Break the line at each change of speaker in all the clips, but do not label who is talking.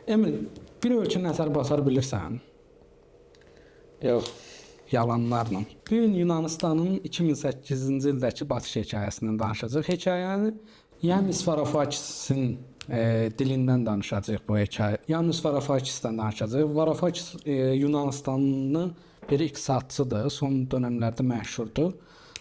Emil, bir ölkə nəzər basar bilirsən?
Yox.
Yalanlarla. Bu gün Yunanistanın 2008-ci ildəki batış hekayəsindən danışacağıq. Hekayəni Yannis Varoufakis'in dilindən danışacağıq bu hekayə. Yannis Varoufakis'dən danışacağıq. Varoufakis Yunanistanlı bir iqtisadçıdır. Son dövrlərdə məşhurdur.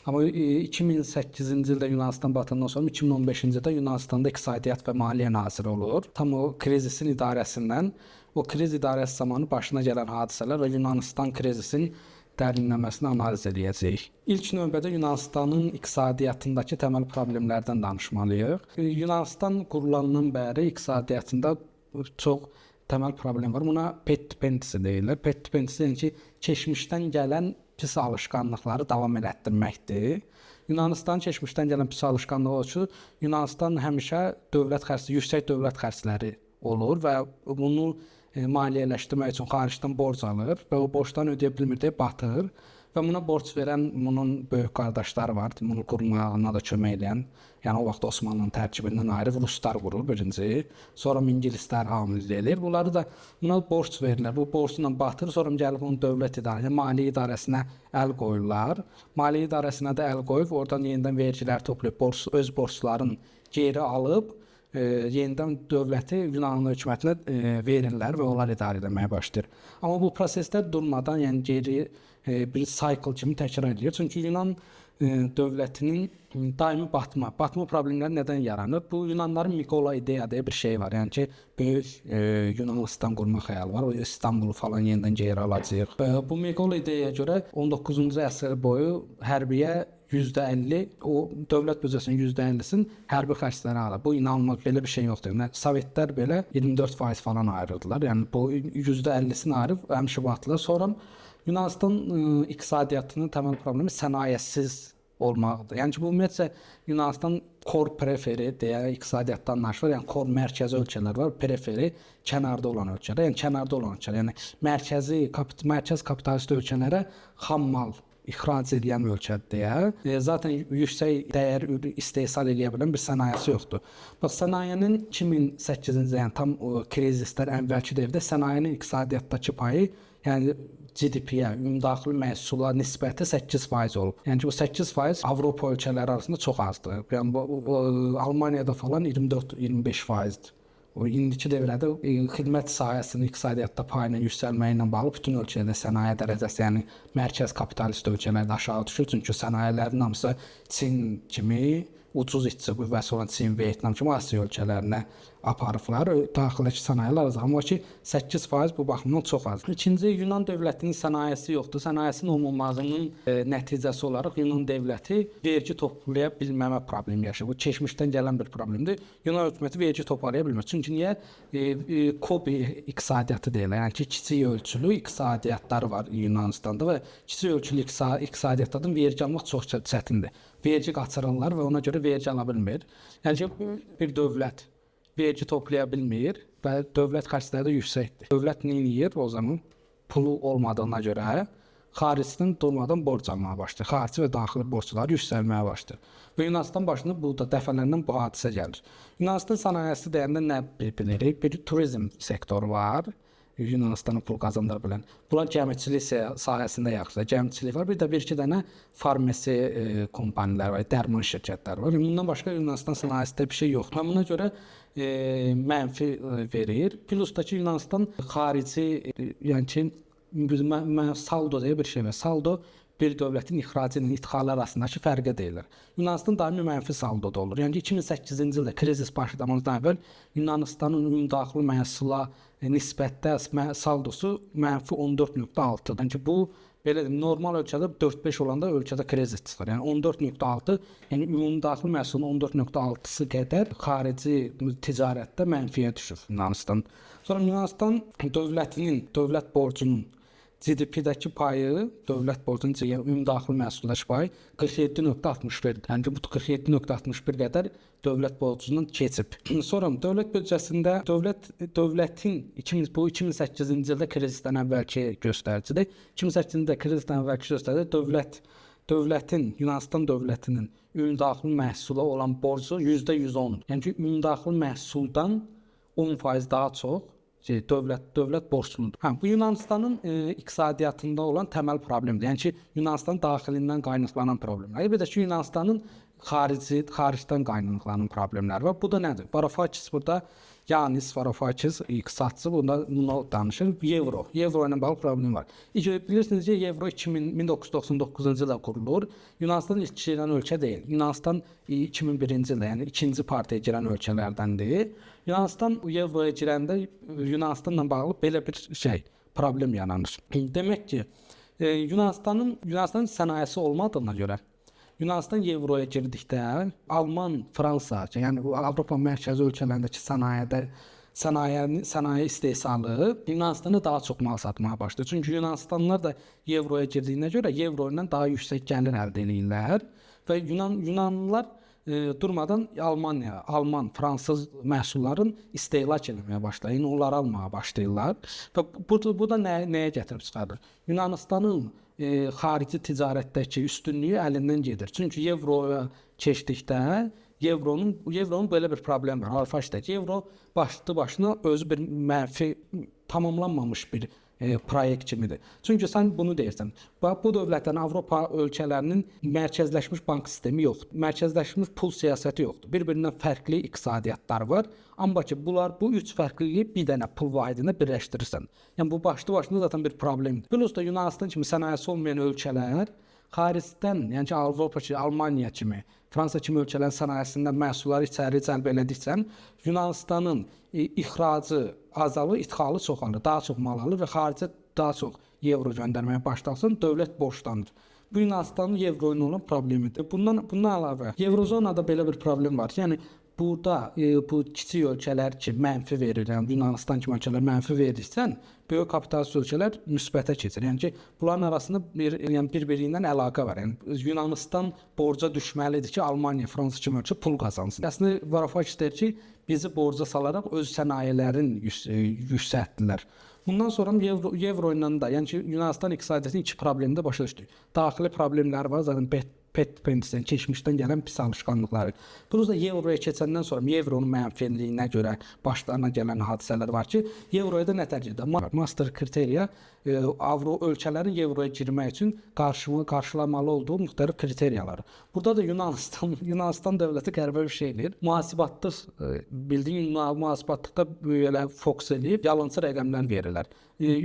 Amma 2008-ci ildə Yunanistan batandan sonra 2015-ci ildə Yunanistanda iqtisadiyyat və maliyyə naziri olur. Tam o krizisin idarəsindən, o kriz idarəsi zamanı başına gələn hadisələr və Yunanistan krizisinin dərinləməsini analiz edəcəyik. İlk növbədə Yunanistanın iqtisadiyyatındakı təməl problemlərdən danışmalıyıq. Yunanistan qurulandan bəri iqtisadiyyatında çox təməl problem var. Buna pet dependency deyirlər. Pet dependency yəni ki, keçmişdən gələn pis alışqanlıqları davam elətdirməkdir. Yunanistan keçmişdən gələn pis alışqanlığı o ki, Yunanistan həmişə yüksək dövlət xərcləri olur və bunu maliyyələşdirmək üçün xaricdən borc alır və o borcdan ödəyə bilmir deyə batır. Və buna borc verən bunun böyük qardaşları var, bunu qurmağına da kömək edən. Yəni o vaxt Osmanlının tərkibindən ayrı ruslar qurur birinci, sonra ingilislər hamilə edir. Bunları da buna borc verirlər. Bu borcla batır, sonra gəlib onu dövlət idarəsinə, maliyyə idarəsinə əl qoyurlar. Maliyyə idarəsinə də əl qoyub, oradan yenidən vergilər toplayıb, öz borclarını geri alıb, yenidən dövləti Yunan hökumətinə verirlər və onlar idarə etməyə başlayır. Amma bu proseslər durmadan, yəni geri bir cycle kimi təkrar edilir. Çünki Yunan dövlətinin daimi batma problemləri nədən yaranır? Bu Yunanların Mikola ideya deyə bir şey var. Yəni ki, böyük Yunanistan qurma xəyalı var. O İstanbulu falan yenidən geri alacağıq. Bu Mikola ideyaya görə 19-cu əsr boyu hərbiyə %50, o dövlət büdcəsinin %50'sini hərbi xərclərə alır. Bu inanılmaz, belə bir şey yoxdur. Yəni, Sovetlər belə 24% falan ayırırdılar. Yəni bu %50'sini ayırıb əmşibatlılar. Sonra Yunanistan iqtisadiyyatının təməl problemi sənayesiz olmaqdır. Yəni ki, bu ümumiyyətcə Yunanistan core preferi deyə iqtisadiyyatdan danışılır. Yəni core mərkəzi ölkələr var, preferi kənarda olan ölkələr. Yəni kənarda olan ölkələr. Yəni mərkəz kapitalist ölkələrə xam mal ixrac edən ölkədir deyə. Zaten yüksək dəyər istehsal edə bilən bir sənayesi yoxdur. Bax, sənayenin 2008-ci yəni tam o krizislər əvvəlki dövrdə sənayenin iqtisadiyyatdakı payı, yəni GDP-yə, ümumdaxili məhsula nisbəti 8% olub. Yəni ki, bu 8% Avropa ölkələri arasında çox azdır. Yəni bu Almaniyada falan 24-25%-dir. O indiki dövrdə xidmət sahəsinin iqtisadiyyatda payının yüksəlməyi ilə bağlı bütün ölkələrdə sənaye dərəcəsi, yəni mərkəz kapitalist ölkələrdə aşağı düşür. Çünki sənayələrin hamısı Çin kimi ucuz işçi qüvvəsi olan Çin, Vyetnam kimi Asiya ölkələrinə aparıblar. Daxildəki sənayelər az, amma ki 8% bu baxımdan çox az. İkinci, Yunan dövlətinin sənayesi yoxdur. Sənayesinin olmamağının nəticəsi olaraq Yunan dövləti vergi toplaya bilməmə problemi yaşayır. Bu keçmişdən gələn bir problemdir. Yunan hökuməti vergi toplaya bilmir. Çünki niyə? Kobi iqtisadiyyatı deyirlər. Yəni ki, kiçik ölçülü iqtisadiyyatlar var Yunanistanda və kiçik ölçülü iqtisadiyyatlardan vergi almaq çox çətindir. Vergi qaçırırlar və ona görə vergi ala bilmir. Yəni ki, bir dövlət vergi toplaya bilmir və dövlət xərcləri də yüksəkdir. Dövlət nə edir o zaman? Pulu olmadığına görə xaricdən durmadan borc almağa başlayır. Xarici və daxili borclar yüksəlməyə başlayır. Və Yunanistan başında bu da dəfələrlə bu hadisə gəlir. Yunanistan sənayesi deyəndə nə bilirik? Bir turizm sektoru var. Yunanistanın pul qazandıra bilən. Bunlar gəmiçilik sahəsində yaxşıdır. Gəmiçilik var. Bir də bir-iki dənə farmasi kompaniyalar var, dərman şirkətləri var. Bundan başqa Yunanistan sənayesində bir şey yoxdur. Buna görə mənfi verir. Plus da ki, Yunanistan xarici, yəni ki, saldo deyə bir şey var. Saldo bir dövlətin ixracı ilə idxalı arasındakı fərqə deyilir. Yunanistan daimi mənfi saldoda olur. Yəni 2008-ci ildə krizis başlamazdan əvvəl Yunanistanın ümumdaxili məhsula nisbətdə saldosu mənfi 14.6-dır. Yəni ki, bu belə normal ölkədə 4-5 olanda ölkədə krizis çıxır. Yəni 14.6, yəni ümumdaxili məhsulun 14.6-sı qədər xarici ticarətdə mənfiyə düşür Yunanistan. Sonra Yunanistan dövlət borcunun GDP-dəki payı, dövlət borcunun ümumdaxili məhsuldakı payı 47.61-dir. Yəni ki, bu 47.61 qədər dövlət borcundan keçib. Sonra dövlət büdcəsində dövlətin bu 2008-ci ildə krizisdən əvvəlki göstəricidir. 2008-ci ildə krizisdən əvvəlki göstəricidə Yunanistan dövlətinin ümumdaxili məhsula olan borcu %110. Yəni ki, ümumdaxili məhsuldan 10% daha çox dövlət borcludur. Bu Yunanistanın iqtisadiyyatında olan təməl problemdir. Yəni ki, Yunanistan daxilindən qaynaqlanan problemlər. Bir də ki, Yunanistanın xaricdən qaynaqlanan problemlər var. Bu da nədir? Varoufakis burada, Yanis Varoufakis iqtisadçı buna danışır. Euro ilə bağlı problem var. Bilirsiniz ki, Euro 1999-cu ildə qurulur. Yunanistan ilk girən ölkə deyil. Yunanistan 2001-ci ildə, yəni ikinci partiyaya girən ölkələrdəndir. Yunanistan Euroya girəndə Yunanistanla bağlı belə bir problem yaranır. Demək ki, Yunanistanın sənayesi olmadığına görə Yunanistan Euroya girdikdə Alman, Fransa, yəni Avropa mərkəzi ölkələrindəki sənaye istehsalı Yunanistana daha çox mal satmağa başladı. Çünki Yunanistanlılar da Euroya girdiyinə görə Euro ilə daha yüksək gəlir əldə edirlər və Yunanlılar durmadan Alman, Fransız məhsulların istehlak etməyə başlayır. Yəni onları almağa başlayırlar və bu da nəyə gətirib çıxarır? Yunanistanın xarici ticarətdəki üstünlüyü əlindən gedir. Çünki Euroya keçdikdə Evronun belə bir problemi var. Varoufakisdə Evro başına özü bir mənfi tamamlanmamış bir proyekt kimidir. Çünki sən bunu deyirsən. Bu dövlətlərin, Avropa ölkələrinin mərkəzləşmiş bank sistemi yoxdur. Mərkəzləşmiş pul siyasəti yoxdur. Bir-birindən fərqli iqtisadiyyatlar var. Amma ki, bu üç fərqliliyi bir dənə pul vahidinə birləşdirirsən. Yəni bu başlı-başına zaten bir problemdir. Plus da Yunanistan kimi sənayesi olmayan ölkələr xaricdən, yəni ki, Avropa kimi, Almaniya kimi, Fransa kimi ölkələrin sənayesindən məhsulları içəri cəlb elədikcə Yunanistanın ixracı azalır, idxalı çoxalır, daha çox mal alır və xaricə daha çox Euro göndərməyə başlasın, dövlət borclanır. Bu Yunanistanın Euro ilə olan problemidir. Bundan əlavə Eurozonada belə bir problem var. Yəni burada bu kiçik ölkələr ki, mənfi verir, yəni Yunanistan kimi ölkələr mənfi verirsən, böyük kapitalist ölkələr müsbətə keçir. Yəni ki, bunların arasında bir-biri ilə əlaqə var. Yəni Yunanistan borca düşməlidir ki, Almaniya, Fransa kimi ölkə pul qazansın. Əslində Varoufakis deyir ki, bizi borca salaraq öz sənayelerin yüksəltdilər. Bundan sonra Euro ilə də, yəni ki, Yunanistan iqtisadiyyatının iki problemi də başa düşdük. Daxili problemləri var, zaten keçmişdən gələn pis alışqanlıqları. Plus da Euroya keçəndən sonra Euronun mənfiliyinə görə başlarına gələn hadisələr var ki, Euroya da nə tərcih edir? Master kriteriya Avro ölkələrin Euroya girmək üçün qarşılamalı olduğu müxtəlif kriteriyaları. Burada da Yunanistan dövləti qəribə bir şey eləyir. Mühasibatlıq, bildiyin mühasibatlıqda belə fokus eləyib yalançı rəqəmlər verirlər.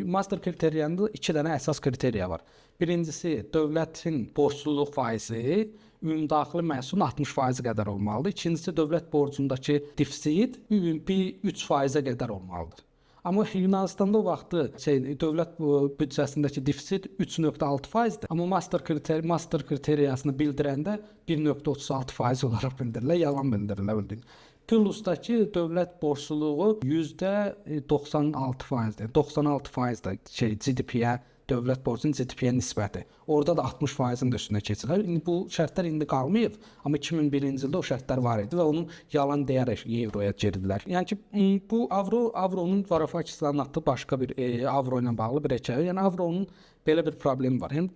Master kriteriyanında iki dənə əsas kriteriya var. Birincisi, dövlətin borcluluq faizi ümumdaxili məhsulun 60% qədər olmalıdır. İkincisi, dövlət borcundakı defisit 3% qədər olmalıdır. Amma Yunanistanda o vaxtı dövlət büdcəsindəki defisit 3.6%-dir. Amma master kriteriyasını bildirəndə 1.36% olaraq bildirirlər, yalan bildirirlər. Plus-dakı dövlət borcluluğu %96%-dir. 96%-dir GDP-yə, dövlət borcunun GDP-yə nisbəti. Orada da 60%-in də üstünə keçirlər. Bu şərtlər indi qalmayıb, amma 2001-ci ildə o şərtlər var idi və onun yalan deyərək Euroya girdilər. Yəni ki, bu Avronun Varoufakis anlatdığı başqa bir Avro ilə bağlı bir hekayə. Yəni Avronun belə bir problemi var. Yəni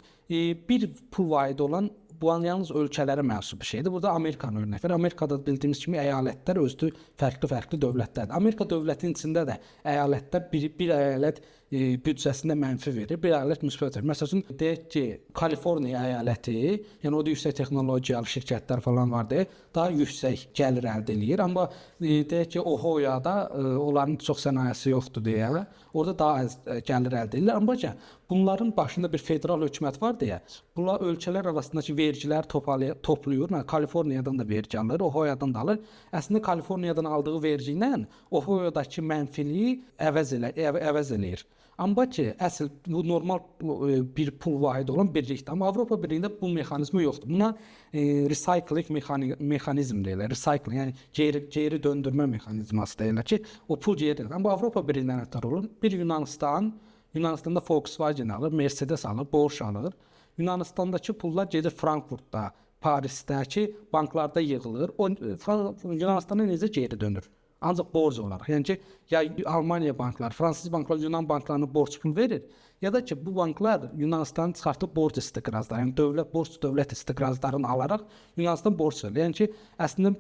bir pul vahidi olan bu yalnız ölkələrə məxsus bir şeydir. Burada Amerikanın örnək verir. Amerikada bildiyimiz kimi əyalətlər özü fərqli dövlətlərdir. Amerika dövlətinin içində də əyalətlər bir əyalət büdcəsində mənfi verir, bir əyalət müsbət verir. Məsələn, deyək ki, Kaliforniya əyaləti, yəni orada yüksək texnologiyalı şirkətlər falan vardır, daha yüksək gəlir əldə edir. Amma deyək ki, Ohio'da onların çox sənayesi yoxdur deyə, orada daha az gəlir əldə edirlər. Amma ki, bunların başında bir federal hökumət var deyə, bunlar ölkələr arasındakı vergilər toplayır. Kaliforniyadan da vergi alır, Ohio'dan da alır. Əslində Kaliforniyadan aldığı vergi ilə Ohio'dakı mənfiliyi əvəz eləyir. Amma ki, əsl bu normal bir pul vahidi olan birlikdir. Amma Avropa Birliyində bu mexanizmi yoxdur. Buna recycling mexanizm deyirlər. Recycling, yəni geri döndürmə mexanizması deyirlər ki, o pul geri dönür. Amma Avropa Birliyindən nələr olur? Bir Yunanistanda Volkswagen alır, Mercedes alır, Porsche alır. Yunanistandakı pullar gedir Frankfurtda, Parisdəki banklarda yığılır. O Yunanistana necə geri dönür? Ancaq borc olaraq. Yəni ki, ya Almaniya bankları, fransız banklar Yunan banklarına borc pul verir, ya da ki bu banklar Yunanistanı çıxartıb borc istiqrazları, yəni dövlət istiqrazlarını alaraq Yunanistan borc verir. Yəni ki, əslində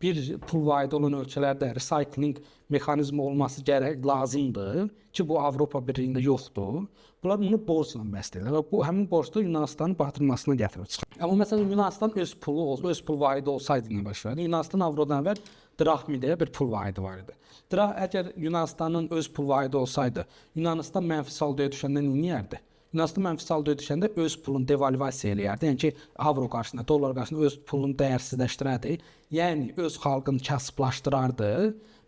bir pul vaidi olan ölkələrdə recycling mexanizmi olması lazımdır ki, bu Avropa Birliyində yoxdur. Bunlar bunu borcla bəsləyirlər və bu həmin borc da Yunanistanın batırmasına gətirir. Amma məsələn Yunanistan öz pul vaidi olsaydı nə baş verərdi? Yunanistan avrodan əvvəl drahmi deyə bir pul vaidi var idi. Əgər Yunanistanın öz pul vaidi olsaydı, Yunanistan mənfi saldoya düşəndə nə edərdi? Yunanistan mənfi saldoya düşəndə öz pulunu devalvasiya eləyərdi. Yəni ki, avro qarşısında, dollar qarşısında öz pulunu dəyərsizləşdirərdi. Yəni öz xalqını kasıblaşdırardı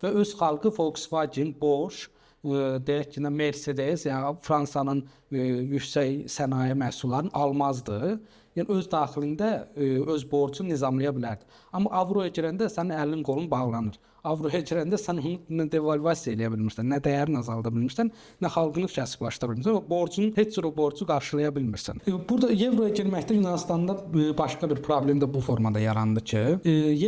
və öz xalqı Volkswagen, Bosch, deyək ki, Mercedes, yəni Fransanın yüksək sənaye məhsullarını almazdı. Yəni öz daxilində öz borcunu nizamlaya bilərdi. Amma avroya girəndə sənin əlin qolun bağlanır. Avroya girəndə sən onu nə devalvasiya eləyə bilmirsən, nə dəyərini azalda bilmirsən, nə xalqını kasıblaşdıra bilmirsən. O borcun heç cür o borcu qarşılaya bilmirsən. Burada Avroya girməkdə Yunanistanda başqa bir problem də bu formada yarandı ki,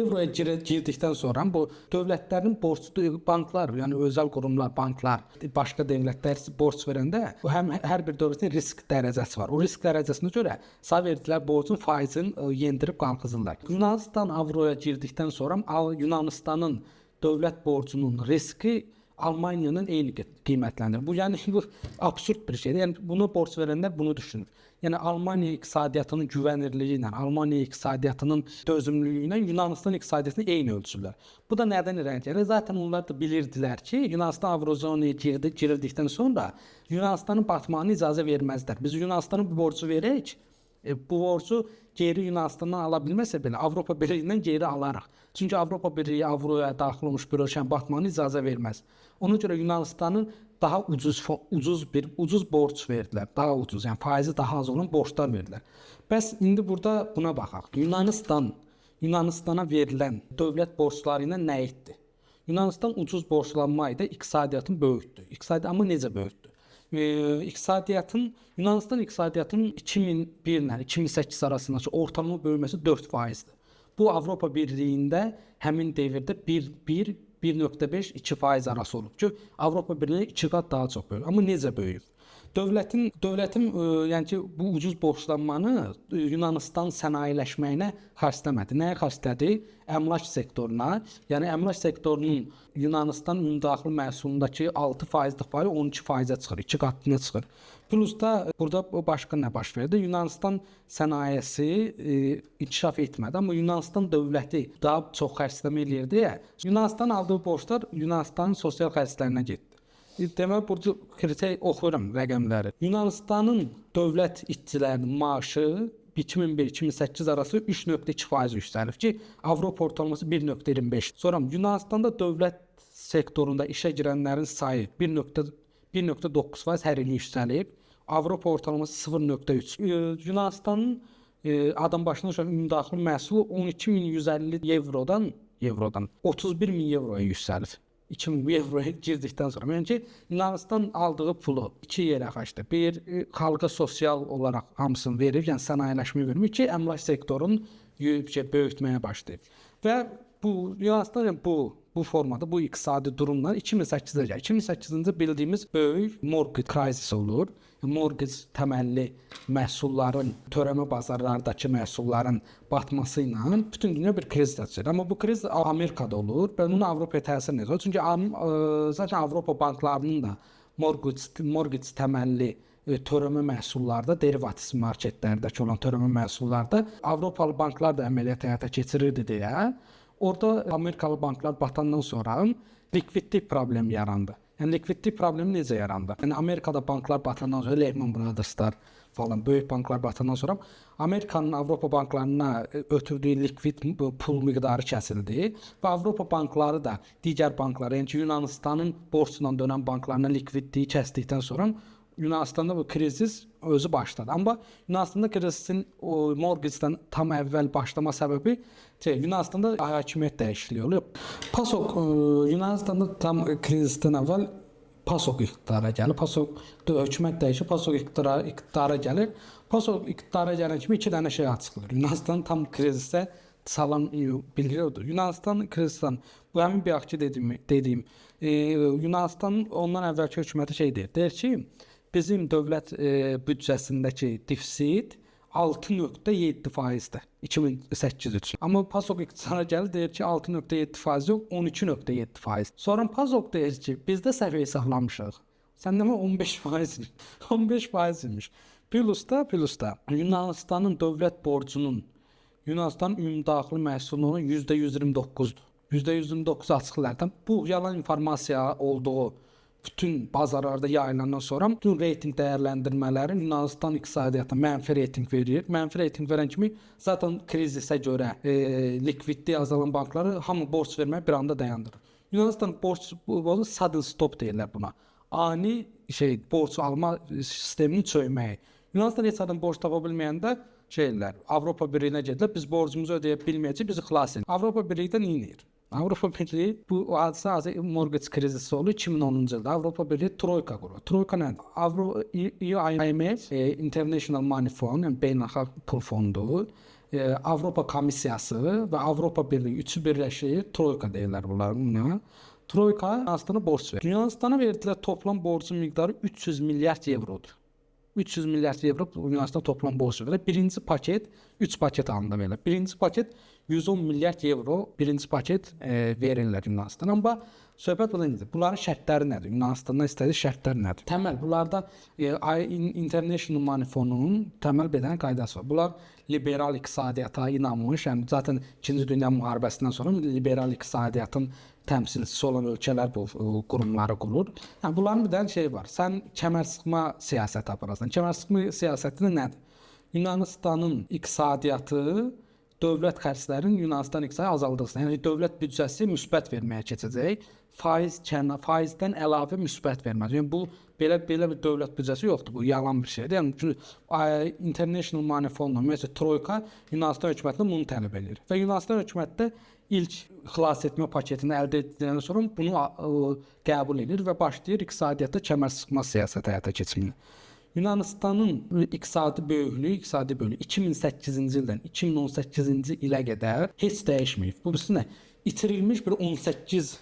Avroya girdikdən sonra bu dövlətlərin borcu, banklar, yəni özəl qurumlar, banklar, başqa dövlətlər borc verəndə hər bir dövlətin risk dərəcəsi var. O risk dərəcəsinə görə sağ verdilər borcun faizini yendirib qalxızırlar. Yunanistan avroya girdikdən sonra Yunanistanın dövlət borcunun riski Almaniyanın eyni qiymətləndirir. Bu yəni bu absurd bir şeydir. Yəni bunu borc verənlər bunu düşünür. Yəni Almaniya iqtisadiyyatının güvənirliyi ilə, Almaniya iqtisadiyyatının dözümlülüyü ilə Yunanistan iqtisadiyyatını eyni ölçürlər. Bu da nədən irəli gəlir? Zaten onlar da bilirdilər ki, Yunanistan Avrozonaya girdikdən sonra Yunanistanın batmağına icazə verməzlər. Biz Yunanistanın bu borcu verək, bu borcu geri Yunanistandan ala bilməsə belə Avropa Birliyindən geri alaraq. Çünki Avropa Birliyi avroya daxil olmuş bir ölkənin batmağına icazə verməz. Ona görə Yunanistanın daha ucuz borc verdilər. Daha ucuz, yəni faizi daha az olan borclar verdilər. Bəs indi burada buna baxaq. Yunanistana verilən dövlət borcları ilə nə etdi? Yunanistan ucuz borclanma ilə iqtisadiyyatını böyütdü. Amma necə böyütdü? Yunanistan iqtisadiyyatının 2001 ilə 2008 arasındakı ortalama böyüməsi 4%-dir. Bu Avropa Birliyində həmin dövrdə 1.5-2% arası olub ki, Avropa Birliyi 2 qat daha çox böyüyür. Amma necə böyüyür? Dövlətin yəni ki, bu ucuz borclanmanı Yunanistan sənayeləşməyinə xərcləmədi. Nəyə xərclədi? Əmlak sektoruna. Yəni əmlak sektorunun Yunanistan ümumdaxili məhsulundakı 6%-lik payı 12%-ə çıxır, 2 qatına çıxır. Plus da burada başqa nə baş verdi? Yunanistan sənayesi inkişaf etmədi, amma Yunanistan dövləti daha çox xərcləmə eləyirdi deyə Yunanistan aldığı borclar Yunanistanın sosial xərclərinə getdi. Demək, burada kriter oxuyuram rəqəmləri. Yunanistanın dövlət işçilərinin maaşı 2001-2008 arası 3.2% yüksəlib ki, Avropa ortalaması 1.25. Sonra Yunanistanda dövlət sektorunda işə girənlərin sayı 1.9% hər il yüksəlib. Avropa ortalaması 0.3. Yunanistanın adam başına düşən ümumdaxili məhsulu 12.150 evrodan 31.000 evroya yüksəlib. 2000 evroya girdikdən sonra. Yəni ki, Yunanistan aldığı pulu iki yerə xərclədi. Bir, xalqa sosial olaraq hamısını verir, yəni sənayeləşməyə vermir ki, əmlak sektorunu böyütməyə başlayıb. Və Yunanistan bu formada, bu iqtisadi durumlar 2008-də gəlir. 2008-ci bildiyimiz böyük mortgage crisis olur. Mortgage təməlli məhsulların, törəmə bazarlardakı məhsulların batması ilə bütün dünya bir kriz keçirir. Amma bu kriz Amerikada olur və bunun Avropaya təsir edir. Çünki zaten Avropa banklarının da mortgage təməlli törəmə məhsullarda, derivativ marketlərdəki olan törəmə məhsullarda Avropalı banklar da əməliyyat həyata keçirirdi deyə, orada Amerikalı banklar batandan sonra likvidlik problemi yarandı. Yəni likvidlik problemi necə yarandı? Yəni Amerikada banklar batandan sonra Lehman Brotherslar falan böyük banklar batandan sonra Amerikanın Avropa banklarına ötürdüyü likvid pul miqdarı kəsildi və Avropa bankları da digər banklara, yəni ki, Yunanistanın borcundan dönən banklarına likvidliyi kəsdikdən sonra Yunanistanda bu krizis özü başladı. Amma Yunanistanda krizisin mortgage-dən tam əvvəl başlama səbəbi Yunanistanda hakimiyyət dəyişikliyi olub. PASOK Yunanistanda tam krizisdən əvvəl PASOK iqtidara gəlir. PASOK hökumət dəyişir, PASOK iqtidara gəlir. PASOK iqtidara gələn kimi iki dənə şey açıqlayır. Yunanistan tam krizisdə salan biliyordu. Yunanistan, Kırgızistan bu həmin bir akçı dediyim Yunanistan ondan əvvəlki hökuməti şey deyir ki, bizim dövlət büdcəsindəki defisit 6.7%'dir 2008 üçün. Amma PASOK iqtisada gəlir deyir ki 6.7% yox 12.7%. Sonra PASOK deyir ki bizdə səhv hesablamışıq. Sən demə 15%. 15% imiş. Plus da Yunanistanın dövlət borcunun Yunanistan ümumdaxili məhsulunun %129'dur. %129 açıqlardan bu yalan informasiya olduğu bütün bazarlarda yayılandan sonra bütün reyting dəyərləndirmələri Yunanistan iqtisadiyyatına mənfi reyting verir. Mənfi reyting verən kimi zaten krizisə görə likvidliyi azalan bankları hamı borc verməyi bir anda dayandırır. Yunanistan borc sudden stop deyirlər buna. Ani borc alma sisteminin çökməyi. Yunanistan heç adam borc tapa bilməyəndə Avropa Birliyinə gedirlər, biz borcumuzu ödəyə bilməyəcək, bizi xilas edir. Avropa Birliyi də neyinir? Avropa Birliyi bu hadise mortgage krizisi oldu 2010-cu ildə. Avropa Birliyi Troika qurur. Troika nədir? IMF, International Money Fund, yəni beynəlxalq pul fondu, Avropa Komissiyası və Avropa Birliyi üçü birləşir. Troika deyirlər bunlar. Troika Yunanistana borc verir. Yunanistana verdilər toplam borcun miqdarı 300 milyard evrodur. 300 milyard evro Yunanistan toplam borcu verir. Birinci paket 3 paket alındı belə. Birinci paket 110 milyard evro birinci paket verirlər Yunanistana. Amma söhbət bundan gedir. Bunların şərtləri nədir? Yunanistandan istədiyi şərtlər nədir? Təməl bunlarda International Money Fondunun təməl bedən qaydası var. Bunlar liberal iqtisadiyyata inanmış, yəni zaten 2-ci Dünya müharibəsindən sonra liberal iqtisadiyyatın təmsilçisi olan ölkələr bu qurumları qurur. Yəni bunların bir dənə var. Sən kəmər sıxma siyasəti aparasan. Kəmər sıxma siyasəti nədir? Yunanistanın iqtisadiyyatı dövlət xərclərinin Yunanistan iqtisadi azaldılsın. Yəni dövlət büdcəsi müsbət verməyə keçəcək. Faizdən əlavə müsbət verməz. Yəni bu belə bir dövlət büdcəsi yoxdur. Bu yalan bir şeydir. Yəni International Money Fund, ümumiyyətlə Troika Yunanistan hökumətinə bunu tələb edir. Və Yunanistan hökuməti də ilk xilas etmə paketini əldə etdikdən sonra bunu qəbul edir və başlayır iqtisadiyyatda kəmər sıxma siyasəti həyata keçirməyə. Yunanistanın iqtisadi böyüklüyü 2008-ci ildən 2018-ci ilə qədər heç dəyişməyib. Bu nə? İtirilmiş bir 18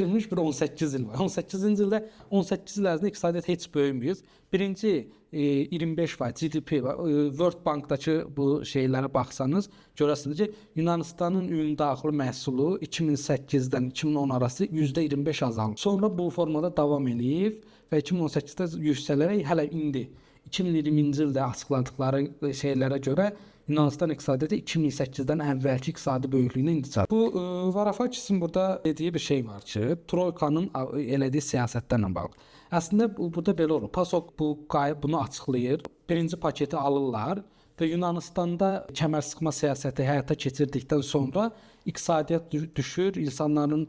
il var. 18-ci ildə 18 il ərzində iqtisadiyyat heç böyüməyib. Birinci 25% GDP var. World Bank'dakı bu şeylərə baxsanız görərsiniz ki, Yunanistanın ümumdaxili məhsulu 2008-dən 2010 arası %25 azalıb. Sonra bu formada davam eləyib və 2018-də yüksələrək hələ indi 2020-ci ildə açıqladıkları şeylərə görə Yunanistan iqtisadiyyatı 2008-dən əvvəlki iqtisadi böyüklüyünə indi çatır. Bu Varoufakis'in burada dediyi bir şey var ki, Troikanın elədiyi siyasətlərlə bağlı. Əslində burada belə olur. PASOK bunu açıqlayır. Birinci paketi alırlar və Yunanistanda kəmər sıxma siyasəti həyata keçirdikdən sonra iqtisadiyyat düşür, insanların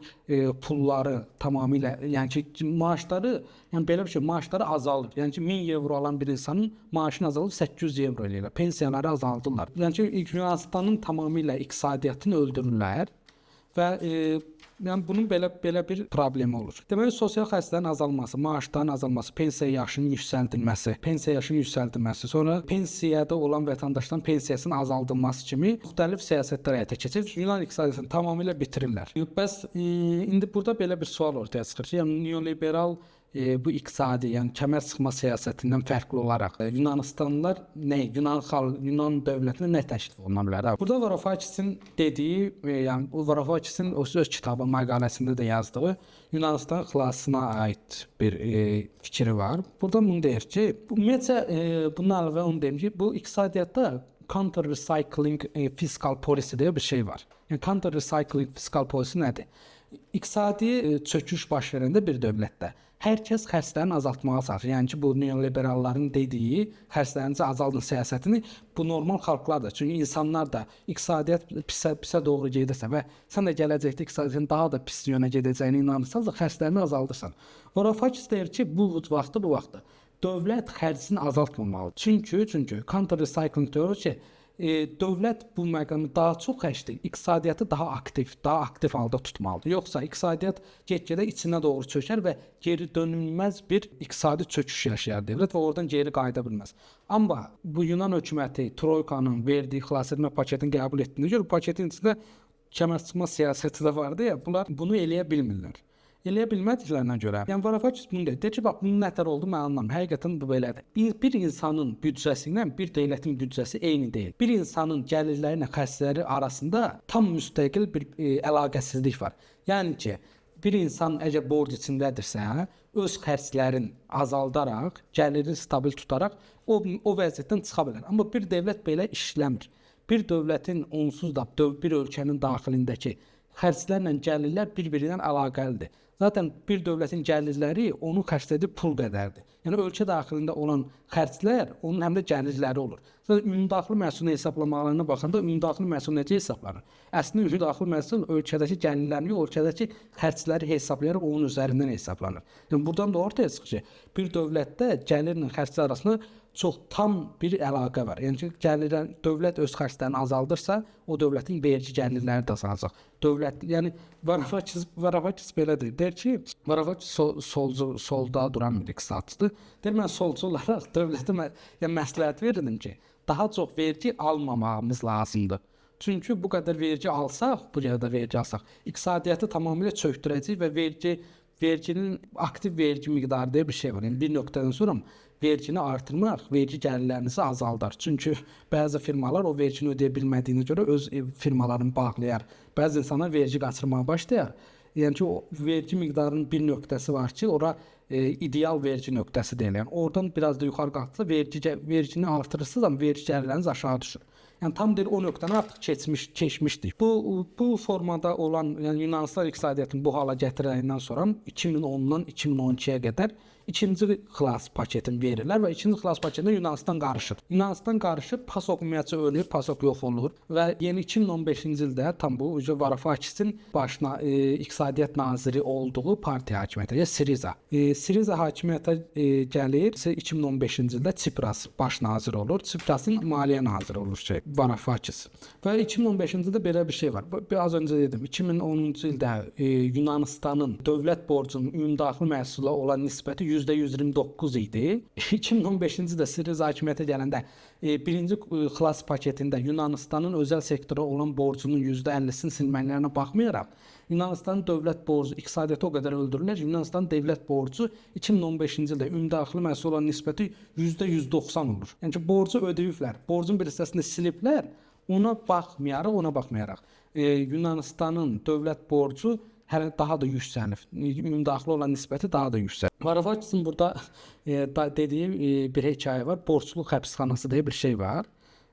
pulları tamamilə, yəni ki maaşları, yəni belə bir şey, maaşları azalır. Yəni ki 1000 evro alan bir insanın maaşını azalıb 800 evro eləyirlər. Pensiyaları azaldırlar. Yəni ki Yunanistanın tamamilə iqtisadiyyatını öldürürlər və yəni bunun belə bir problemi olur. Deməli sosial xərclərin azalması, maaşların azalması, pensiya yaşının yüksəldilməsi, sonra pensiyada olan vətəndaşların pensiyasının azaldılması kimi müxtəlif siyasətlər həyata keçir. Yunan iqtisadiyyatını tamamilə bitirirlər. Bəs indi burada belə bir sual ortaya çıxır ki, yəni neoliberal bu iqtisadi, yəni kəmər sıxma siyasətindən fərqli olaraq Yunanistanlılar Yunan dövlətinə nə təklif oluna bilər? Burada Varoufakis'in dediyi, yəni Varoufakis'in o öz kitabı məqaləsində də yazdığı Yunanistan xilasına aid bir fikri var. Burada bunu deyir ki, ümumiyyətlə bundan əlavə onu deyim ki, bu iqtisadiyyatda counter recycling fiscal policy deyə bir şey var. Yəni counter recycling fiscal policy nədir? İqtisadi çöküş baş verəndə bir dövlətdə hər kəs xərclərini azaltmağa çalışır. Yəni ki, bu neoliberalların dediyi xərclərinizi azaldın siyasətini bu normal xalqlar da, çünki insanlar da iqtisadiyyat pisə doğru gedirsə və sən də gələcəkdə iqtisadiyyatın daha da pis yönə gedəcəyini inanırsan da xərclərini azaldırsan. Varoufakis deyir ki, bu vaxtda dövlət xərcini azaltmamalıdır. Çünki counter recycling deyir ki, dövlət bu məqamı daha çox həşdir, iqtisadiyyatı daha aktiv halda tutmalıdır. Yoxsa iqtisadiyyat get-gedə içinə doğru çökər və geri dönülməz bir iqtisadi çöküş yaşayar dövlət və oradan geri qayıda bilməz. Amma bu Yunan hökuməti Troykanın verdiyi xilasetmə paketini qəbul etdiyinə görə paketin içində kəmərçılma siyasəti də vardı ya, bunlar bunu eləyə bilmirlər. Eləyə bilmədiklərinə görə, yəni Varoufakis bunu deyir ki, bax bunun nətər oldu mən anlamıram. Həqiqətən bu belədir. Bir insanın büdcəsi ilə bir dövlətin büdcəsi eyni deyil. Bir insanın gəlirləri ilə xərcləri arasında tam müstəqil bir əlaqəsizlik var. Yəni ki, bir insan əgər borc içindədirsə, öz xərclərini azaldaraq, gəlirini stabil tutaraq o vəziyyətdən çıxa bilər. Amma bir dövlət belə işləmir. Bir dövlətin onsuz da bir ölkənin daxilindəki xərclərlə gəlirlər bir-birindən əlaqəlidir. Zaten bir dövlətin gəlirləri onun xərclədiyi pul qədərdir. Yəni ölkə daxilində olan xərclər onun həm də gəlirləri olur. Zaten ümumdaxili məhsulun hesablamalarına baxanda ümumdaxili məhsul necə hesablanır? Əslində ümumdaxili məhsul ölkədəki gəlirlərini, ölkədəki xərcləri hesablayaraq onun üzərindən hesablanır. Yəni buradan da ortaya çıxır ki, bir dövlətdə gəlirlə xərclər arasında çox tam bir əlaqə var. Yəni ki, dövlət öz xərclərini azaldırsa, o dövlətin vergi gəlirləri də azalacaq. Dövlət, yəni Varoufakis belədir. Deyir ki, Varoufakis solda duran bir iqtisadçıdır. Deyir, mən solcu olaraq dövlətə məsləhət verirdim ki, daha çox vergi almamağımız lazımdır. Çünki bu qədər vergi alsaq, buraya da vergi alsaq, iqtisadiyyatı tamamilə çökdürəcək və verginin aktiv vergi miqdarı deyə bir şey var. Yəni bir nöqtədən sonra vergini artırmaq vergi gəlirlərinizi azaldar. Çünki bəzi firmalar o vergini ödəyə bilmədiyinə görə öz firmalarını bağlayar. Bəzi insanlar vergi qaçırmağa başlayar. Yəni ki, o vergi miqdarının bir nöqtəsi var ki, ora ideal vergi nöqtəsi deyilir. Yəni oradan biraz da yuxarı qalxsa vergini artırırsınız, amma vergi gəlirləriniz aşağı düşür. Yəni tam deyir o nöqtəni artıq keçmişdik. Bu formada olan, yəni Yunanıstan iqtisadiyyatını bu hala gətirəndən sonra 2010-dan 2012-yə qədər ikinci xilas paketini verirlər və ikinci xilas paketində Yunanistan qarışır. Yunanistan qarışıb, PASOK ümumiyyətcə ölür, PASOK yox olur və yeni 2015-ci ildə tam bu Varoufakisin başına iqtisadiyyat naziri olduğu partiya hakimiyyətə, ya Siriza. Siriza hakimiyyətə gəlir, 2015-ci ildə Tsipras baş nazir olur, Tsiprasın maliyyə naziri olur Varoufakis. Və 2015-ci ildə belə bir şey var. Az öncə dedim, 2010-cu ildə Yunanistanın dövlət borcunun ümumdaxili məhsula olan nisbəti %129 idi. 2015-ci ildə Siriza hakimiyyətə gələndə birinci xilas paketində Yunanistanın özəl sektora olan borcunun %50-sini silməklərinə baxmayaraq, Yunanistanın dövlət borcu, iqtisadiyyatı o qədər öldürürlər. Yunanistanın dövlət borcu 2015-ci ildə ümumdaxili məhsul olan nisbəti %190 olur. Yəni ki, borcu ödəyiblər, borcun bir hissəsini siliblər. Ona baxmayaraq, Yunanistanın dövlət borcu hələ daha da yüksəlib. Ümumdaxili olan nisbəti daha da yüksəlib. Varoufakisin burada dediyi bir hekayə var. Borcluq həbsxanası deyə bir şey var.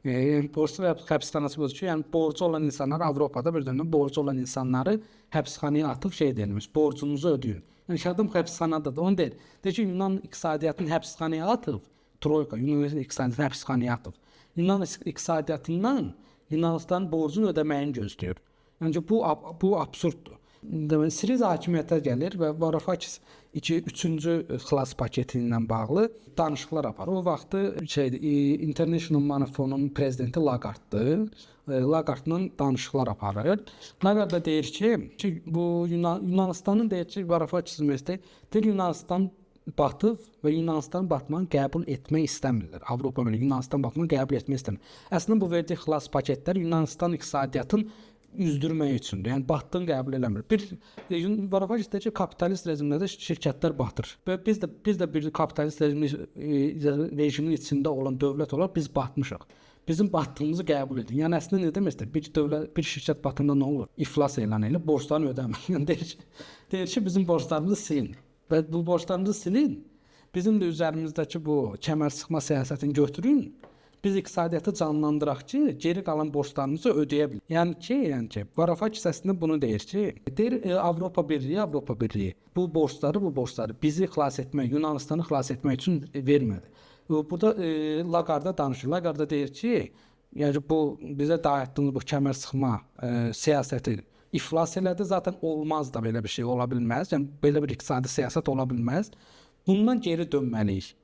Borcluq həbsxanası budur ki, yəni borcu olan insanlar Avropada bir dövrdə borcu olan insanları həbsxanaya atıb deyilmiş, borcunuzu ödəyin. Yəni adam həbsxanadadır. Onu deyir. Deyir ki, Yunan iqtisadiyyatını həbsxanaya atıb, Troyka Yunan iqtisadiyyatını həbsxanaya atıb. Yunan iqtisadiyyatından Yunanistanın borcunu ödəməyini gözləyir. Yəni bu absurddur. Siriza hakimiyyətə gəlir və Varoufakis 3-cü xilas paketi ilə bağlı danışıqlar aparır. O vaxtı International Money Fond'un prezidenti Lagarde'dır. Lagarde'la danışıqlar aparır. Lagarde da deyir ki, bu Yunanistanın deyir ki, Varoufakis deyir Yunanistan batıb və Yunanistan batmanı qəbul etmək istəmirlər. Avropa Birliyi Yunanistan batmanı qəbul etmək istəmir. Əslində bu verdiyi xilas paketlər Yunanistan iqtisadiyyatın üzdürmək üçündür. Yəni batdığını qəbul eləmir. Varoufakis deyir ki, kapitalist rejimdə də şirkətlər batır. Və biz də bir kapitalist rejimin içində olan dövlət olaraq biz batmışıq. Bizim batdığımızı qəbul edin. Yəni əslində nə deməkdir? Bir şirkət batanda nə olur? İflas elan elə, borclarını ödəmir. Yəni deyir ki, bizim borclarımızı silin. Və bu borclarımızı silin. Bizim də üzərimizdəki bu kəmər sıxma siyasətini götürün. Biz iqtisadiyyatı canlandıraq ki, geri qalan borclarımızı ödəyə bilin. Yəni ki, Varoufakis əslində bunu deyir ki, Avropa Birliyi bu borcları bizi xilas etmək, Yunanistanı xilas etmək üçün vermədi. Burada Lagarde danışır. Lagarde deyir ki, yəni bu bizə dayatdığımız bu kəmər sıxma siyasəti iflas elədi. Zaten olmaz da belə bir şey ola bilməz. Yəni belə bir iqtisadi siyasət ola bilməz. Bundan geri dönməliyik.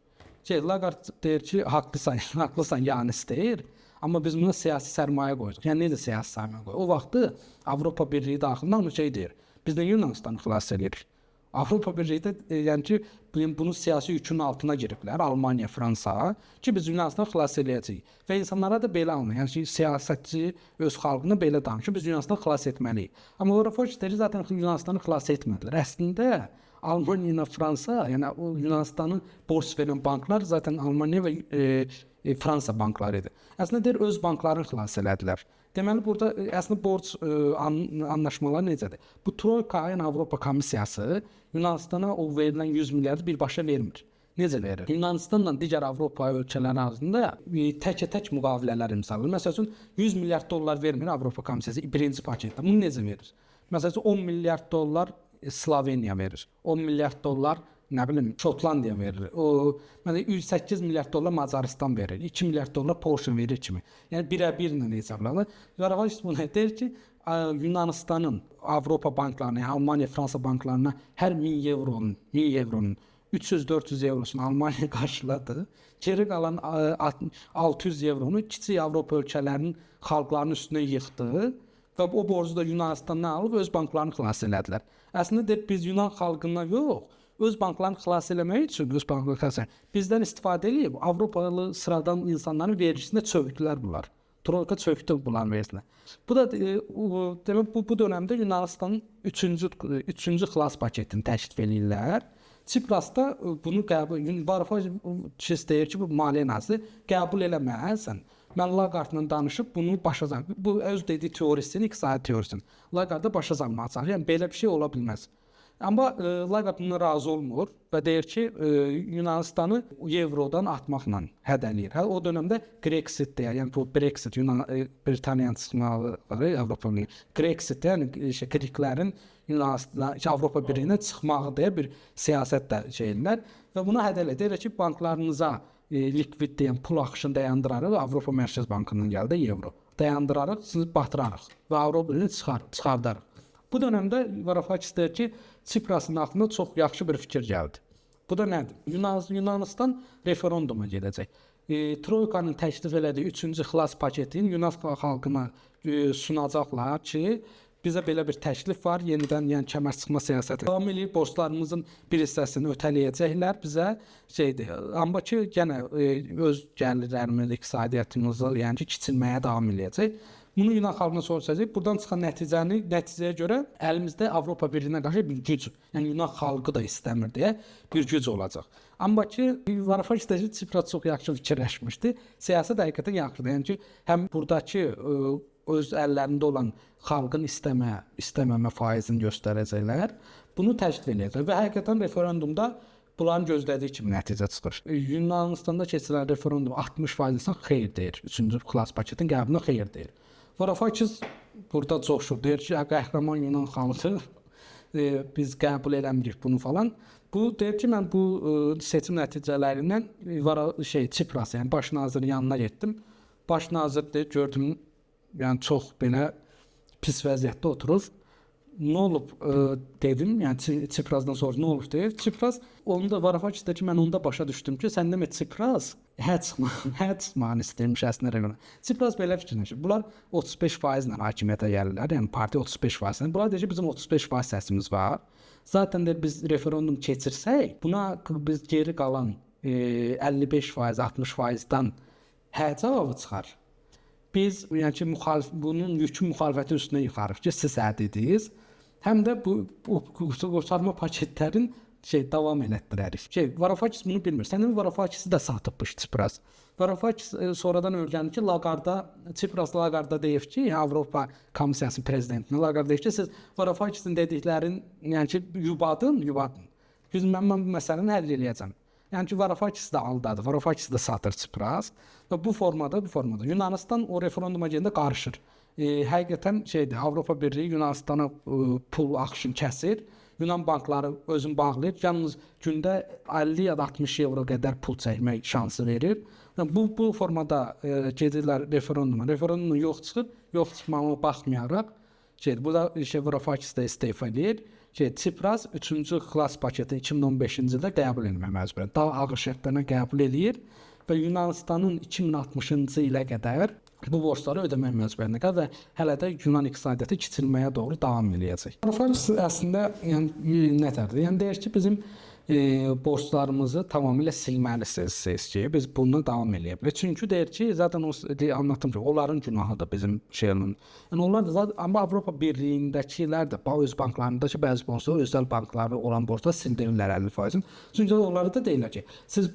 Lagarde deyir ki, haqlısan, Yanis deyir. Amma biz buna siyasi sərmayə qoyduq. Yəni necə siyasi sərmayə qoyduq? O vaxtı Avropa Birliyi daxilində onu deyir. Biz də Yunanistanı xilas edirik. Avropa Birliyi də yəni ki, bunu siyasi yükün altına giriblər, Almaniya, Fransa, ki biz Yunanistanı xilas edəcəyik. Və insanlara da belə anlayır. Yəni ki, siyasətçi öz xalqına belə danışır, biz Yunanistanı xilas etməliyik. Amma Varoufakis deyir, zaten Yunanistanı xilas etmədilər. Əslində Almaniya ilə Fransa, yəni o Yunanistanın borc verən banklar zaten Almaniya və Fransa bankları idi. Əslində deyir, öz banklarını xilas elədilər. Deməli burada əslində borc anlaşmaları necədir? Bu Troika, yəni Avropa Komissiyası Yunanistana o verilən 100 milyardı birbaşa vermir. Necə verir? Yunanistanla digər Avropa ölkələri arasında tək-tək müqavilələr imzalanır. Məsələn, 100 milyard dollar vermir Avropa Komissiyası birinci paketdə. Bunu necə verir? Məsələn, 10 milyard dollar Sloveniya verir. 10 milyard dollar nə bilim Şotlandiya verir. O məsələn 108 milyard dollar Macaristan verir. 2 milyard dollar Polşa verir kimi. Yəni birə-birlə hesablanır. Varoufakis bunu deyir ki, Yunanistanın Avropa banklarına, yəni Almaniya, Fransa banklarına hər 1000 euronun 300-400 eurosunu Almaniya qarşıladı. Geri qalan 600 euronu kiçik Avropa ölkələrinin xalqlarının üstünə yıxdı və o borcu da Yunanistandan alıb öz banklarını xilas elədilər. Əslində deyir, biz Yunan xalqından yox, öz banklarını xilas eləmək üçün bizdən istifadə edib Avropalı sıradan insanların vergisində çökdülər bunlar. Troika çökdü bunların vergisinə. Bu da demək bu dövrdə Yunanistanın 3-cü xilas paketini təklif edirlər. Çiprasda bunu Varoufakis deyir ki, bu maliyyə naziri qəbul eləməsən. Mən Lagarde'la danışıb bunu başa bu öz dediyi teorisini, iqtisadi teorisini Lagarde başa salmağa çalışır. Yəni belə bir şey ola bilməz. Amma Lagarde buna razı olmur və deyir ki, Yunanistanı Avrodan atmaqla hədələyir. O dövrdə Grexit deyir, yəni bu Brexit, Britaniyanın çıxmağı Avropanın Grexit, yəni Qriklərin Yunanistan, Avropa Birliyindən çıxmağı deyə bir siyasət də şeylər və buna hədələ deyir ki, banklarınıza likvid deyən pul axışını dayandırarıq, Avropa Mərkəz Bankından gəldi euro. Dayandırarıq, sizi batırarıq və Avropa Birliyindən çıxardarıq. Bu dövrdə Varoufakis deyir ki, Çiprasın aklına çox yaxşı bir fikir gəldi. Bu da nədir? Yunanistan referenduma gedəcək. Troikanın təklif elədiyi 3-cü xilas paketini Yunan xalqına sunacaqlar ki, bizə belə bir təklif var, yenidən yəni kəmər çıxma siyasəti davam edir, borclarımızın bir hissəsini ötələyəcəklər bizə şeydir. Amma ki, yenə öz gəlirlərimiz, iqtisadiyyatımızı yəni ki, kiçilməyə davam edəcək. Bunu Yunan xalqına soruşacaq. Buradan çıxan nəticəyə görə əlimizdə Avropa Birliyinə qarşı bir güc, yəni Yunan xalqı da istəmir deyə bir güc olacaq. Amma ki, Varoufakis də Çipras çox yaxşı fikirləşmişdi. Siyasət həqiqətən yaxşıdır. Yəni ki, həm buradakı öz əllərində olan xalqın istəməmə faizini göstərəcəklər. Bunu təklif edəcəklər və həqiqətən referendumda bunların gözlədiyi kimi nəticə çıxır. Yunanistanda keçirilən referendum 60% insan xeyir deyir. 3-cü xilas paketin qəbuluna xeyir deyir. Varoufakis burada coşur, deyir ki, qəhrəman Yunan xalqı biz qəbul eləmirik bunu falan. Bu deyir ki, mən bu seçim nəticələrindən Çipras, yəni baş nazirin yanına getdim. Baş nazir deyir, gördüm, yəni çox belə pis vəziyyətdə oturur. Nə olub dedim, yəni Çiprasdan sonra nə olub deyir. Çipras, onu da Varoufakis deyir ki, mən onda başa düşdüm ki, sən demə Çipras hə çıxmağını istəyirmiş əslində rəqəmə. Çipras belə fikirləşir. Bunlar 35% ilə hakimiyyətə gəlirlər, yəni partiya 35%. Bunlar deyir ki, bizim 35% səsimiz var. Zaten deyir, biz referendum keçirsək, buna biz geri qalan 55%, 60%-dan hə cavabı çıxar. Biz yəni ki, bunun yükü müxalifətin üstünə yıxarıq ki, siz hə dediniz. Həm də bu qurtarma paketlərin davam elətdirərik. Varoufakis bunu bilmir. Sənin Varoufakisi də satıbmış Çipras. Varoufakis sonradan öyrəndi ki, Çipras Lagarda deyib ki, Avropa Komissiyasının prezidentinə Lagarda deyib ki, siz Varoufakisin dediklərini yəni ki, yubadın. Mən bu məsələni həll eləyəcəm. Yəni ki, Varoufakis də aldadı, Varoufakis də satır Çipras və bu formada Yunanistan o referenduma gedəndə qarışır. Həqiqətən Avropa Birliyi Yunanistana pul axışını kəsir. Yunan bankları özünü bağlayır. Yalnız gündə 50 ya da 60 euro qədər pul çəkmək şansı verir. Bu formada gedirlər referenduma. Referendum yox çıxır. Yox çıxmağına baxmayaraq bu da Varoufakis də istefa edir. Tsipras 3-cü xilas paketini 2015-ci ildə qəbul etməyə məcburidir. Daha ağır şərtlərlə qəbul eləyir və Yunanistanın 2060-cı ilə qədər bu borcları ödəmək məcburiyyətində qalır və hələ də Yunan iqtisadiyyatı kiçilməyə doğru davam eləyəcək. Varoufakis əslində nətərdir? Yəni deyir ki, bizim borclarımızı tamamilə silməlisiniz ki, biz bununla davam eləyə bilərik. Çünki deyir ki, zaten o anlattım ki, onların günahıdır bizim şeyin. Yəni onlar da zaten, amma Avropa Birliyindəkilər də öz banklarındakı bəzi borcları özəl bankları olan borclar sildirirlər 50%. Çünki onlara da deyirlər ki, siz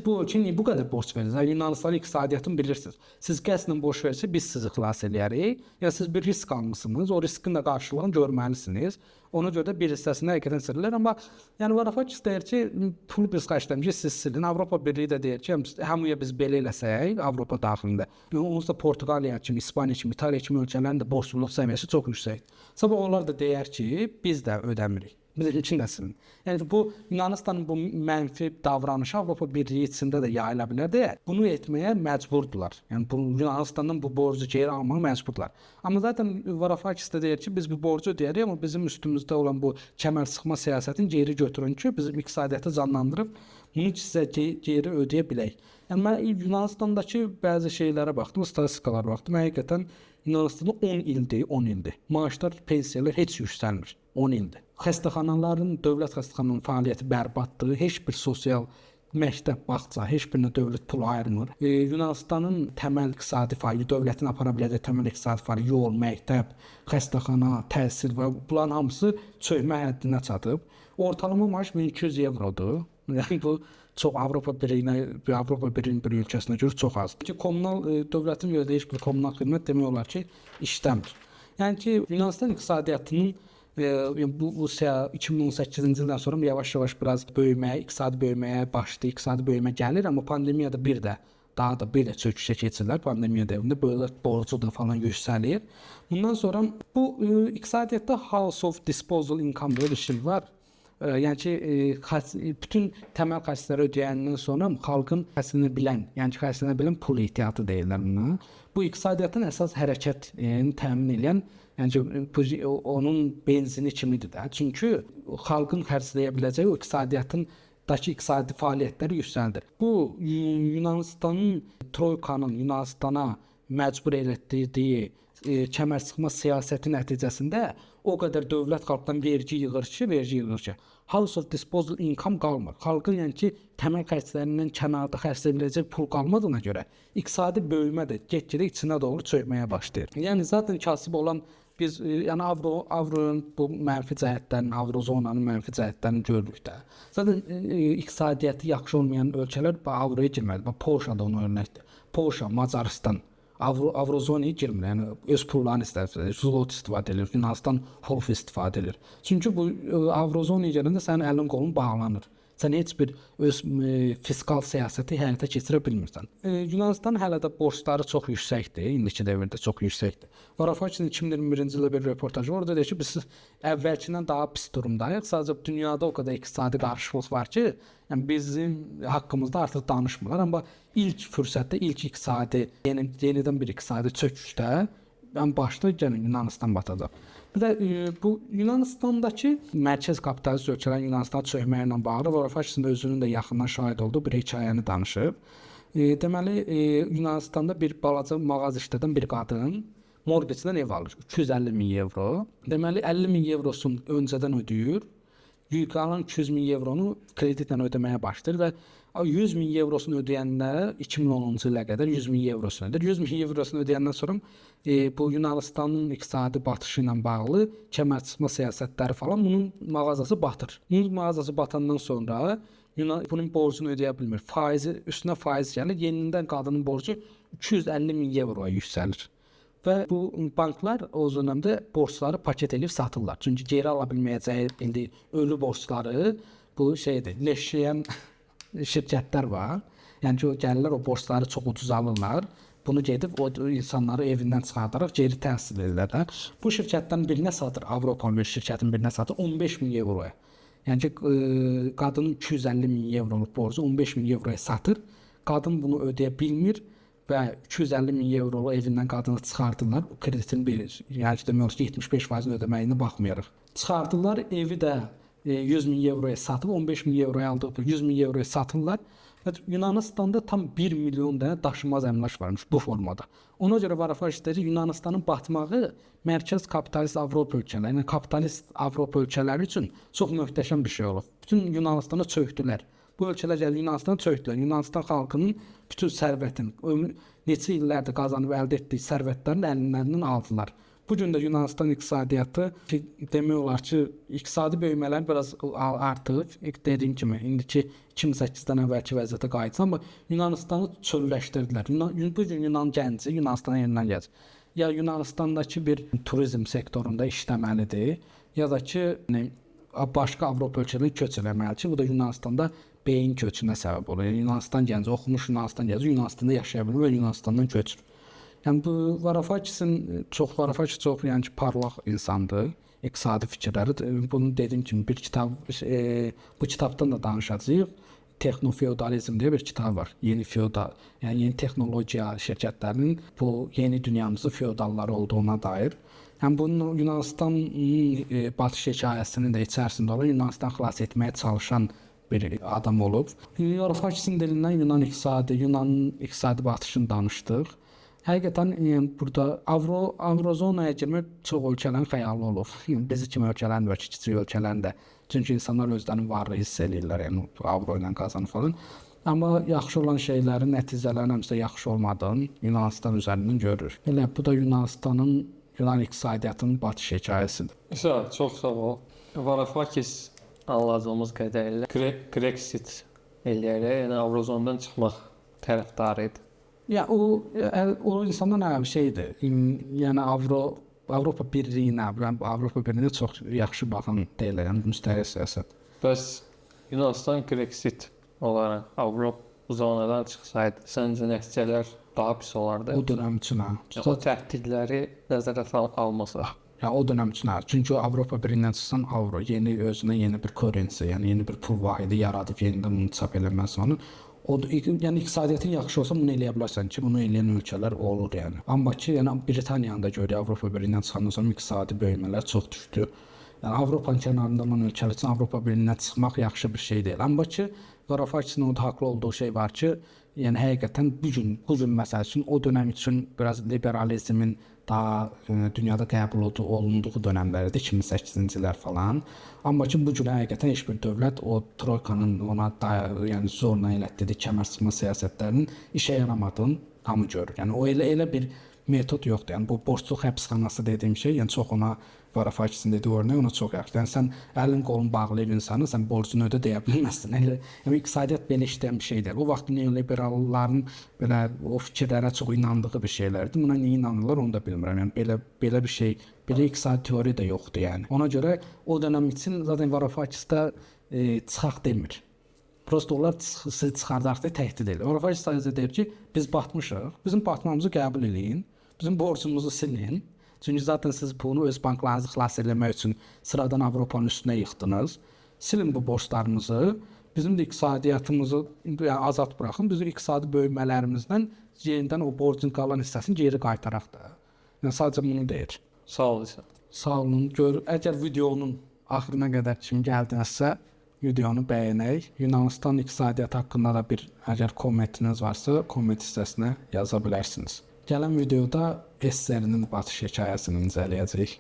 bu ölkəyə bu qədər borc verirsiniz. Yunanistan iqtisadiyyatını bilirsiniz. Siz qəsdən borc verirsiniz, biz sizi xilas eləyərik. Ya siz bir risk almısınız, o riskin də qarşılığını görməlisiniz. Ona görə də bir hissəsini həqiqətən silirlər. Amma yəni Varoufakis deyir ki, pulu biz xərcləmişik, siz silin. Avropa Birliyi də deyir ki, hamıya biz belə eləsək Avropa daxilində. Onsuz da Portuqaliya kimi, İspaniya kimi, İtaliya kimi ölkələrin də borcluluq səviyyəsi çox yüksəkdir. Sabah onlar da deyər ki, biz də ödəmirik. Biz içindəsin. Yəni bu Yunanistanın bu mənfi davranışı Avropa Birliyi içində də yayıla bilər deyə bunu etməyə məcburdular. Yəni bu Yunanistandan bu borcu geri almağa məcburdular. Amma zaten Varoufakis də deyir ki, biz bu borcu ödəyərik, amma bizim üstümüzdə olan bu kəmər sıxma siyasətini geri götürün ki, bizim iqtisadiyyatı canlandırıb bunu sizə geri ödəyə bilək. Yəni mən Yunanistandakı bəzi şeylərə baxdım, statistikalara baxdım. Həqiqətən Yunanistanda 10 ildir. Maaşlar, pensiyalar heç yüksəlmir. 10 ildir. Xəstəxanaların, dövlət xəstəxananın fəaliyyəti bərbaddır. Heç bir sosial məktəb bağça, heç birinə dövlət pul ayırmır. Yunanistanın təməl iqtisadi fəaliyyəti, dövlətin apara biləcəyi təməl iqtisadi fəaliyyəti, yol, məktəb, xəstəxana, təhsil və bunların hamısı çökmə həddinə çatıb. Ortalama maaş 1200 evrodur. Yəni bu çox Avropa Birliyinin bir ölkəsinə görə çox azdır. Ki kommunal dövlətin verdiyi heç bir kommunal xidmət demək olar ki, işləmir. Yəni ki Yunanistan iqtisadiyyatının bu 2018-ci ildən sonra yavaş-yavaş biraz böyüməyə, iqtisadi böyüməyə başlayır, iqtisadi böyümə gəlir, amma pandemiyada bir də çöküşə keçirlər. Pandemiya dövründə dövlət borcu da falan yüksəlir. Bundan sonra bu iqtisadiyyatda House of Disposable Income bir şey var. Yəni ki, bütün təməl xərcləri ödəyəndən sonra xalqın xərclənə bilən, yəni ki, xərclənə bilən pul ehtiyatı deyirlər buna. Bu iqtisadiyyatın əsas hərəkətini təmin edən, yəni ki, onun benzini kimidir də. Çünki xalqın xərcləyə biləcəyi o iqtisadiyyatındakı iqtisadi fəaliyyətləri yüksəldir. Bu Yunanistanın Troykanın Yunanistana məcbur etdirdiyi kəmər sıxma siyasəti nəticəsində o qədər dövlət xalqdan vergi yığır ki, House of Disposable Income qalmır. Xalqın yəni ki, təməl xərclərindən kənarda xərcləyə biləcək pul qalmadığına görə iqtisadi böyümə də get-gedə içinə doğru çökməyə başlayır. Yəni zaten kasıb olan biz yəni avronun bu mənfi cəhətlərini, avrozonanın mənfi cəhətlərini görürük də. Zaten iqtisadiyyatı yaxşı olmayan ölkələr avroya girməlidir. Polşa da ona örnəkdir. Polşa, Macaristan Avrozonaya girmir. Yəni öz pullarını istəyir, zlot istifadə edir, Yunanistan horf istifadə edir. Çünki bu Avrozonaya gələndə sənin əlin qolun bağlanır. Sən heç bir öz fiskal siyasəti həyata keçirə bilmirsən. Yunanistan hələ də borcları çox yüksəkdir, indiki dövrdə çox yüksəkdir. Varoufakis'in 2021-ci ildə bir reportajı orada deyir ki, biz əvvəlkindən daha pis durumdayıq. Sadəcə dünyada o qədər iqtisadi qarışıqlıq var ki, yəni bizim haqqımızda artıq danışmırlar. Amma ilk fürsətdə, ilk iqtisadi, yenidən bir iqtisadi çöküşdə başda gəlin Yunanistan batacaq. Bir də bu Yunanistandakı mərkəz kapitalist ölkələrin Yunanistan çökməyi ilə bağlı Varoufakis'in özünün də yaxından şahid olduğu bir hekayəni danışıb. Deməli, Yunanistanda bir balaca mağaza işlədən bir qadın mortgagedən ev alır. 250 min evro. Deməli, 50 min eurosunu öncədən ödəyir. Qalan 200 min evronu kreditlə ödəməyə başlayır və 100 min eurosunu ödəyəndə 2010-cu ilə qədər 100 min eurosunu ödəyir. 100 min eurosunu ödəyəndən sonra bu Yunanistanın iqtisadi batışı ilə bağlı kəmər sıxma siyasətləri falan bunun mağazası batır. Bunun mağazası batandan sonra bunun borcunu ödəyə bilmir. Üstünə faiz gəlir. Yenidən qadının borcu 250 min evroya yüksəlir. Və bu banklar o dövrdə borcları paket edib satırlar. Çünki geri ala bilməyəcəyi indi ölü borcları bu şeydir, leşləyən şirkətlər var. Yəni ki, gəlirlər o borcları çox ucuz alırlar. Bunu gedib o insanları evindən çıxardaraq geri təhsil edirlər. Bu şirkətdən birinə satır, Avropalı bir şirkətin birinə satır 15 min evroya. Yəni ki, qadının 250 min evroluk borcu 15 min evroya satır. Qadın bunu ödəyə bilmir və 250 min evrolu evindən qadını çıxardılar. O kreditin yəni demək olar ki, 75% ödəməyinə baxmayaraq. Çıxardılar, evi də 100 min euroya satıb, 15 min euroya aldığı 100 min euroya satırlar. Yunanistanda tam 1 milyon dənə daşınmaz əmlak varmış bu formada. Ona görə Varoufakis deyir ki, Yunanistanın batmağı mərkəz kapitalist Avropa ölkələri, yəni kapitalist Avropa ölkələri üçün çox möhtəşəm bir şey olub. Bütün Yunanistana çökdülər. Bu ölkələr gəldi Yunanistana çökdülər. Yunanistan xalqının bütün sərvətini, neçə illərdir qazanıb əldə etdiyi sərvətlərin əlindən aldılar. Bu gün də Yunanistan iqtisadiyyatı demək olar ki, iqtisadi böyümələr biraz artıq, dediyim kimi, indiki 2008-dən əvvəlki vəziyyətə qayıtsın, amma Yunanistanı çölləşdirdilər. Bu gün Yunan gənci Yunanistana yenidən gəlir. Ya Yunanistandakı bir turizm sektorunda işləməlidir, ya da ki, başqa Avropa ölkələrine köç eləməlidir ki, bu da Yunanistanda beyin köçünə səbəb olur. Yəni, Yunanistan gənci, oxumuş Yunanistan gənci Yunanistanda yaşaya bilir və Yunanistandan köçür. Yəni bu Varoufakisin Varoufakis çox yəni ki, parlaq insandır, iqtisadi fikirləri. Bunu dediyim kimi bir kitab bu kitabdan da danışacağıq. Texnofeodalizm deyə bir kitab var. Yeni feodal, yəni yeni texnologiya şirkətlərinin bu yeni dünyamızda feodalları olduğuna dair. Yəni bunun Yunanistan batış hekayəsinin də içərisində olan Yunanistan xilas etməyə çalışan bir adam olub. Varoufakisin dilindən Yunan iqtisadi batışını danışdıq. Həqiqətən burada Avrozonaya girmək çox ölkələrin xəyalı olub. Bizi kimi ölkələrin və kiçik ölkələrin də. Çünki insanlar özlərinin varlığı hiss edirlər, yəni avro ilə qazanır falan. Amma yaxşı olan şeylərin, nəticələrin həmsə yaxşı olmadığını Yunanistan üzərindən görürük. Elə bu da Yunan iqtisadiyyatının batış hekayəsidir.
Çox sağ ol. Varoufakis anladığımız qədərilə Brexit eləyərək, yəni Avrozondan çıxmaq tərəfdarı idi.
Ya o insandan bir şeydir. Yəni Avropa Birliyinə, Avropa Birliyinə çox yaxşı baxan deyil, yəni müstəqil siyasət.
Bəs Yunanistan Brexit olaraq Avropa zonadan çıxsaydı, səncə nəticələr daha pis olardı?
O dönəm üçün
o təhdidləri nəzərə almasa.
Ya o dönəm üçün çünki Avropa Birliyindən çıxsan avro özünə yeni bir currency, yəni yeni bir pul vahidi yaradıb yenidən bunu çap eləməsi onu. Yəni iqtisadiyyatın yaxşı olsa bunu eləyə bilərsən ki, bunu eləyən ölkələr olur yəni. Amma ki, yəni Britaniyanı da görürük, Avropa Birliyindən çıxandan sonra iqtisadi böyümələr çox düşdü. Yəni Avropanın kənarında olan ölkələr üçün Avropa Birliyindən çıxmaq yaxşı bir şey deyil. Amma ki, Varoufakisin orada haqlı olduğu şey var ki, yəni həqiqətən bu gün məsəl üçün o dönəm üçün biraz liberalizmin daha dünyada qəbul olunduğu dönəmlərdə 2008-ci illər falan. Amma ki bu gün həqiqətən heç bir dövlət o troykanın ona yəni zorla elətdirdiyi kəmərçılma siyasətlərinin işə yaramadığını hamı görür. Yəni o elə bir metod yoxdur. Yəni bu borcluq həbsxanası dediyim şey, yəni çox ona Varoufakisin dediyi örnək ona çox yaxşı. Yəni sən əlin qolun bağlayıb insanı, sən borcunu ödə deyə bilməzsən. Yəni iqtisadiyyat belə işləyən bir şey deyil. O vaxt neoliberalların belə o fikirlərə çox inandığı bir şeylərdir. Buna niyə inanırlar onu da bilmirəm. Yəni belə bir şey, belə iqtisadi teoriya da yoxdur yəni. Ona görə o dönəm üçün zaten Varoufakis də çıxaq demir. Prosta onlar sizi çıxardaq deyə təhdid edir. Varoufakis sadəcə deyir ki, biz batmışıq, bizim batmamızı qəbul eləyin, bizim borcumuzu silin. Çünki zaten siz bunu öz banklarınızı xilas etmək üçün sıradan Avropanın üstünə yıxdınız. Silin bu borclarınızı, bizim də iqtisadiyyatımızı azad buraxın, bizim iqtisadi böyümələrimizdən yenidən o borcun qalan hissəsini geri qaytaraq da. Yəni sadəcə bunu deyir.
Sağ olun.
Sağ olun. Əgər videonun axırına qədər kim gəldinizsə, videonu bəyənək. Yunanistan iqtisadiyyatı haqqında da əgər kommentiniz varsa, komment hissəsinə yaza bilərsiniz. Gələn videoda SSR-nin batış hekayəsini incələyəcəyik.